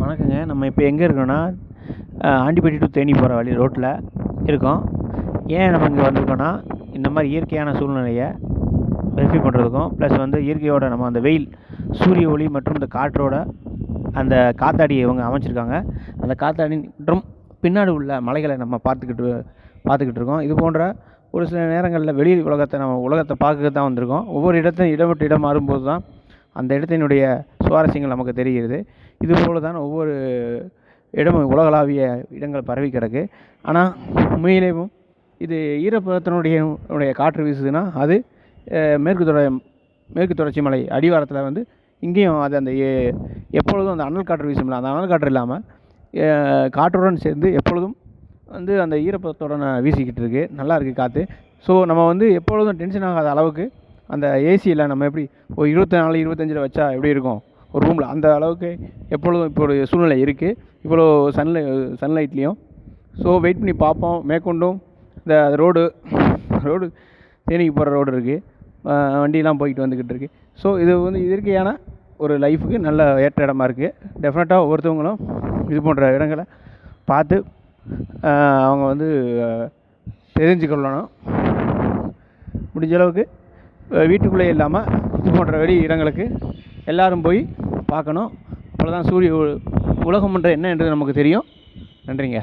வணக்கங்க. நம்ம இப்போ எங்கே இருக்கோம்னா, ஆண்டிப்பட்டி டு தேனி போகிற வழி ரோட்டில் இருக்கோம். ஏன் நம்ம இங்கே வந்திருக்கோம்னா, இந்த மாதிரி இயற்கையான சூழ்நிலையை வெரிஃபை பண்ணுறதுக்கும், ப்ளஸ் வந்து இயற்கையோட நம்ம அந்த வெயில், சூரிய ஒளி மற்றும் இந்த காற்றோட அந்த காத்தாடியை இவங்க அமைச்சிருக்காங்க. அந்த காத்தாடி மற்றும் பின்னாடி உள்ள மலைகளை நம்ம பார்த்துக்கிட்டு இருக்கோம். இது போன்ற ஒரு சில நேரங்களில் வெளி உலகத்தை பார்க்க தான் வந்திருக்கோம். ஒவ்வொரு இடத்தையும் இடம் விட்டு இடம் மாறும்போது தான் அந்த இடத்தினுடைய சுவாரஸ்யங்கள் நமக்கு தெரிகிறது. இதுபோல் தான் ஒவ்வொரு இடமும் உலகளாவிய இடங்கள் பரவி கிடக்கு. ஆனால் உண்மையிலேயும் இது ஈரப்பதத்தினுடைய காற்று வீசுதுன்னா அது மேற்கு தொடர்ச்சி மலை அடிவாரத்தில் வந்து இங்கேயும் அது அந்த எப்பொழுதும் அந்த அனல் காற்று வீசும்ல, அந்த அனல் காற்று இல்லாமல் காற்றுடன் சேர்ந்து எப்பொழுதும் வந்து அந்த ஈரப்பதத்துடன் வீசிக்கிட்டு இருக்குது. நல்லா இருக்குது காற்று. ஸோ நம்ம வந்து எப்பொழுதும் டென்ஷன் ஆகாத அளவுக்கு அந்த ஏசியில் நம்ம எப்படி ஒரு 24 25 வச்சா எப்படி இருக்கும் ஒரு ரூமில், அந்த அளவுக்கு எப்பொழுதும் இப்போ ஒரு சூழ்நிலை இருக்குது. இவ்வளோ சன்லைட்லேயும். ஸோ வெயிட் பண்ணி பார்ப்போம். மேற்கொண்டும் இந்த ரோடு தேனிக்கு போகிற ரோடு இருக்குது, வண்டியெலாம் போய்கிட்டு வந்துக்கிட்டு இருக்குது. ஸோ இது வந்து இயற்கையான ஒரு லைஃபுக்கு நல்ல ஏற்ற இடமா இருக்குது. டெஃபினட்டாக ஒவ்வொருத்தவங்களும் இது போன்ற இடங்களை பார்த்து அவங்க வந்து தெரிஞ்சுக்கொள்ளணும். முடிஞ்ச அளவுக்கு வீட்டுக்குள்ளே இல்லாமல் இது போன்ற வெளி இடங்களுக்கு எல்லோரும் போய் பார்க்கணும். அப்போ தான் உலகம் என்ற என்ன என்று நமக்கு தெரியும். நன்றிங்க.